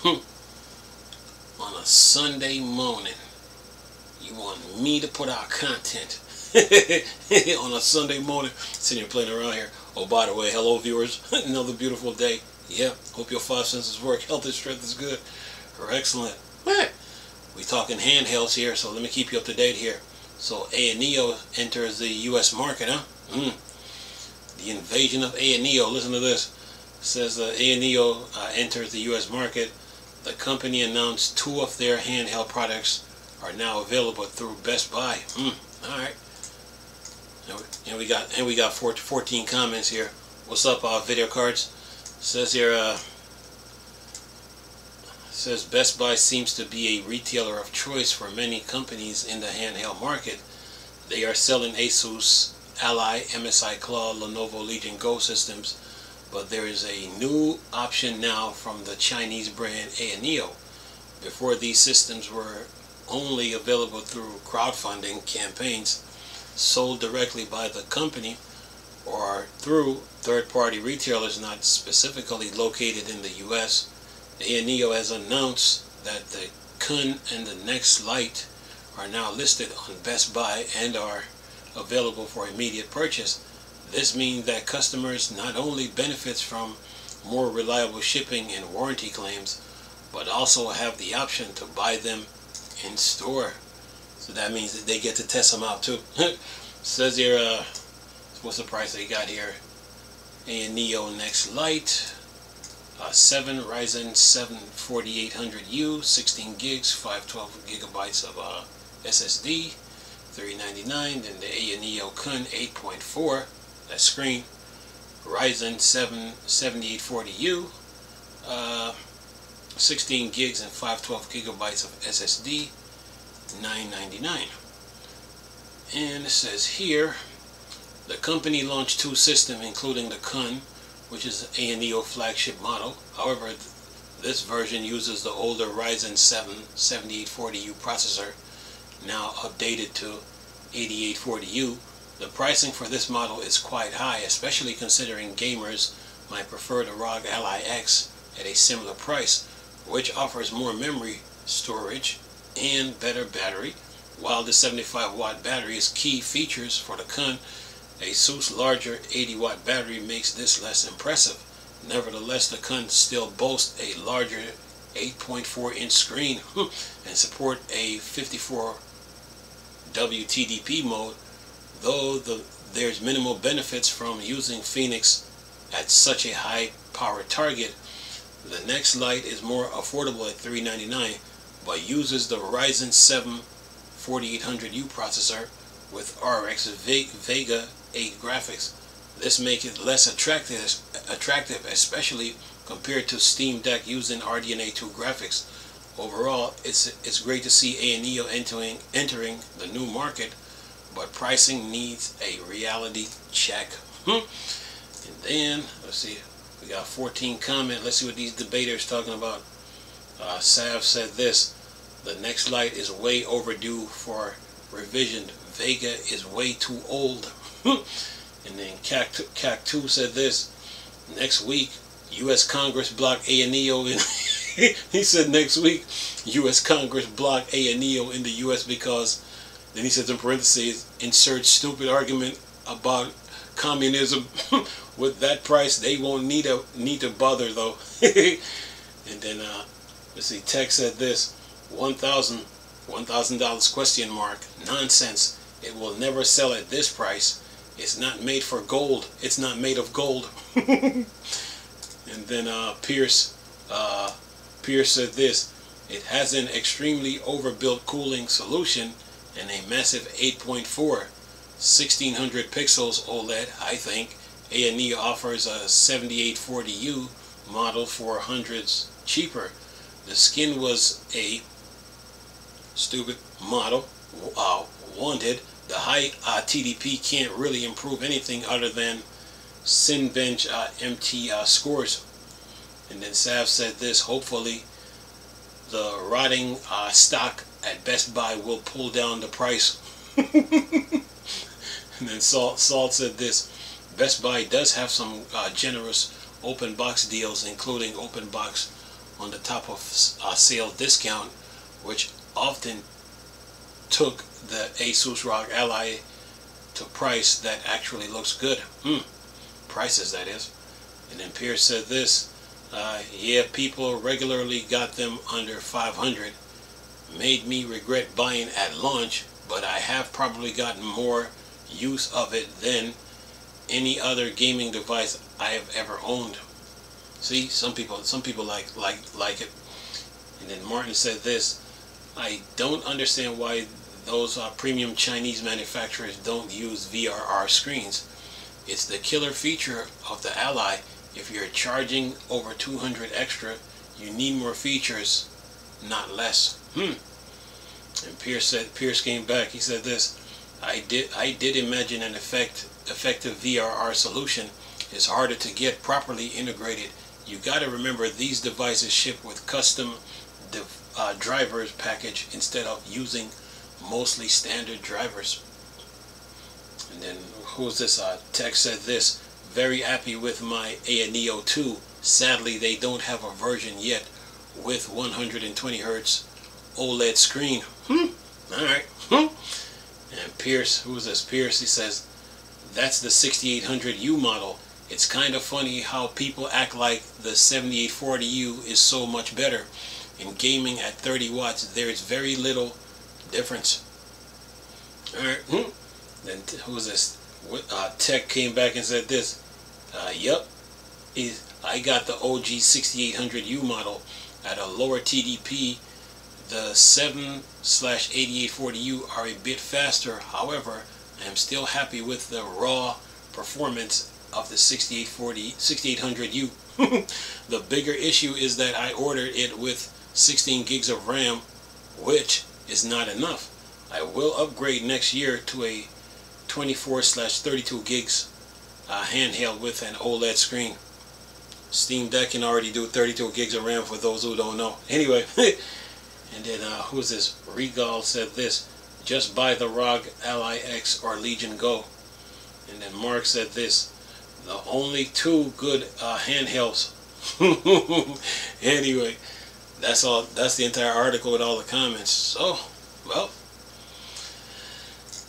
On a Sunday morning, you want me to put out content on a Sunday morning, sitting here playing around here. Oh, by the way, hello viewers, another beautiful day. Yep, hope your five senses work, health and strength is good, or excellent. We talking handhelds here, so let me keep you up to date here. So Ayaneo enters the U.S. market, huh? The invasion of Ayaneo. Listen to this. It says Ayaneo enters the U.S. market. The company announced 2 of their handheld products are now available through Best Buy. All right. And we got 14 comments here. What's up, video cards? It says here. Says Best Buy seems to be a retailer of choice for many companies in the handheld market. They are selling Asus, Ally, MSI Claw, Lenovo Legion Go systems, but there is a new option now from the Chinese brand Ayaneo. Before, these systems were only available through crowdfunding campaigns sold directly by the company or through third-party retailers not specifically located in the U.S. Ayaneo has announced that the Kun and the Next Lite are now listed on Best Buy and are available for immediate purchase. This means that customers not only benefits from more reliable shipping and warranty claims, but also have the option to buy them in store. So that means that they get to test them out too. Says here, what's the price they got here? Ayaneo Next Lite. 7 Ryzen 7 4800U, 16 gigs, 512 gigabytes of SSD, $399. Then the Ayaneo Kun 8.4, that screen, Ryzen 7 7840U, 16 gigs and 512 gigabytes of SSD, $999. And it says here, the company launched 2 systems, including the Kun, which is Ayaneo flagship model. However, this version uses the older Ryzen 7 7840U processor, now updated to 8840U. The pricing for this model is quite high, especially considering gamers might prefer the ROG Ally X at a similar price, which offers more memory storage and better battery. While the 75-watt battery is key features for the Kun, Asus larger 80-watt battery makes this less impressive. Nevertheless, the Kun still boasts a larger 8.4-inch screen and support a 54 WTDP mode, though there's minimal benefits from using Phoenix at such a high power target. The Next Lite is more affordable at $399, but uses the Ryzen 7 4800U processor with RX Vega 8 graphics. This makes it less attractive, especially compared to Steam Deck using RDNA 2 graphics. Overall, it's great to see Ayaneo entering the new market, but pricing needs a reality check. And then, let's see, we got 14 comments. Let's see what these debaters talking about. Sav said this: the Next Lite is way overdue for revision. Vega is way too old. And then Cactu said this: next week, U.S. Congress blocked Ayaneo in he said next week, U.S. Congress blocked Ayaneo in the U.S. because, then he says in parentheses, insert stupid argument about communism. With that price, they won't need to bother though. And then let's see, Tech said this: $1,000 question mark. Nonsense. It will never sell at this price. It's not made for gold. It's not made of gold. And then Pierce said this: it has an extremely overbuilt cooling solution and a massive 8.4 1600 pixels OLED. I think Ayaneo offers a 7840U model for hundreds cheaper. The skin was a stupid model wanted. The high TDP can't really improve anything other than Cinebench MT scores. And then Sav said this: hopefully the rotting stock at Best Buy will pull down the price. And then Salt said this: Best Buy does have some generous open box deals, including open box on the top of sale discount, which often took the Asus ROG Ally to price that actually looks good. Prices, that is. And then Pierce said this, yeah, people regularly got them under 500. Made me regret buying at launch, but I have probably gotten more use of it than any other gaming device I have ever owned. See, some people like it. And then Martin said this, I don't understand why those premium Chinese manufacturers don't use VRR screens. It's the killer feature of the Ally. If you're charging over 200 extra, you need more features, not less. And Pierce came back. He said this, I did imagine an effective VRR solution is harder to get properly integrated. You got to remember these devices ship with custom drivers package instead of using mostly standard drivers. And then who's this? Tech said this, very happy with my Ayaneo 2. Sadly, they don't have a version yet with 120 Hertz OLED screen. Alright. And Pierce, who's this? Pierce, he says, that's the 6800U model. It's kind of funny how people act like the 7840U is so much better. In gaming at 30 watts, there is very little difference. Alright. Then who's this? Tech came back and said this. Yep. I got the OG 6800U model at a lower TDP. The 7/8840U are a bit faster. However, I am still happy with the raw performance of the 6800U. The bigger issue is that I ordered it with 16 gigs of RAM, which is not enough. I will upgrade next year to a 24/32 gigs handheld with an OLED screen. Steam Deck can already do 32 gigs of RAM for those who don't know. Anyway, and then who's this? Regal said this, just buy the ROG Ally X or Legion Go. And then Mark said this, the only two good handhelds. Anyway, that's all. That's the entire article with all the comments. So, well,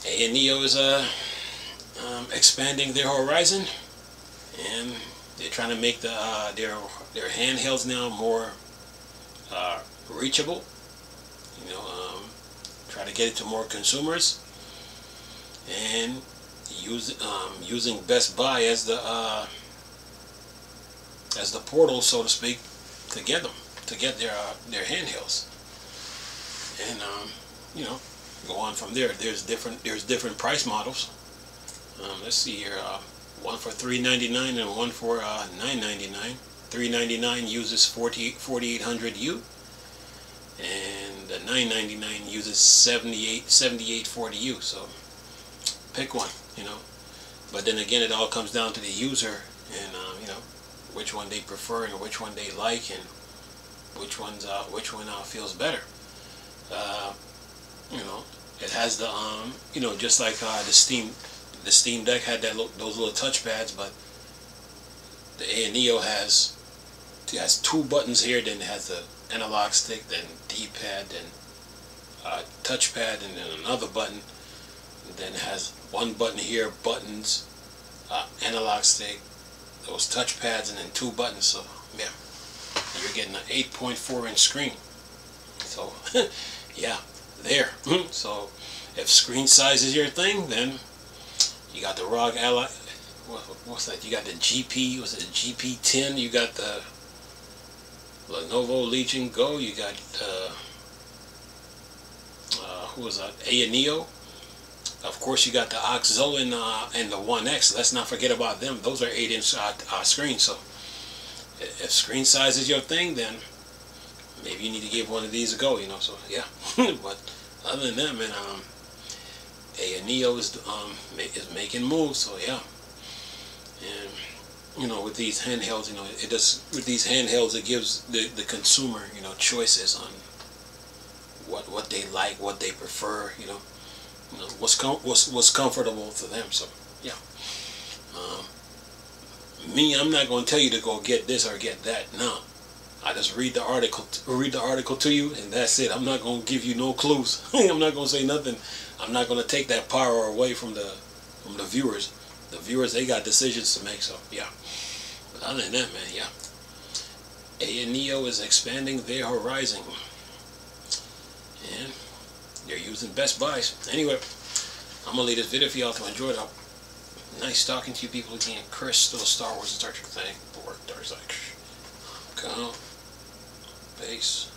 Ayaneo is expanding their horizon, and they're trying to make the their handhelds now more reachable. You know, try to get it to more consumers, and using Best Buy as the portal, so to speak, to get their handhelds, and you know, go on from there. There's different price models. Let's see here, one for $399 and one for $999. $399 uses 4800U, and the $999 uses 7840U. So pick one, you know. But then again, it all comes down to the user, and you know, which one they prefer and which one they like, and which one feels better. You know, it has the you know, just like the Steam Deck had those little touchpads, but the Ayaneo has two buttons here, then it has the analog stick, then D-pad, then touchpad, and then another button, and then it has one button here, buttons, analog stick, those touchpads, and then two buttons. So yeah, you're getting an 8.4-inch screen. So yeah, there. So if screen size is your thing, then you got the ROG Ally. What's that? You got the GP. What's it? GP10. You got the Lenovo Legion Go. You got who was that? Ayaneo. Of course, you got the OXO and the 1X. Let's not forget about them. Those are 8-inch screens. So if screen size is your thing, then maybe you need to give one of these a go. You know. So yeah. But other than that, man, Ayaneo is making moves. So yeah. And you know, with these handhelds, you know, it does. With these handhelds, it gives the consumer, you know, choices on what they like, what they prefer. You know what's comfortable to them. So yeah. Me, I'm not going to tell you to go get this or get that. No. I just read the article to you, and that's it. I'm not gonna give you no clues. I'm not gonna say nothing. I'm not gonna take that power away from the viewers. The viewers, they got decisions to make. So yeah. But other than that, man, yeah. Ayaneo is expanding their horizon, and they're using Best Buys. Anyway, I'm gonna leave this video for y'all to enjoy it. Nice talking to you people again. Crystal, Star Wars and Star Trek thing. Board, Dark Side. Come. Base.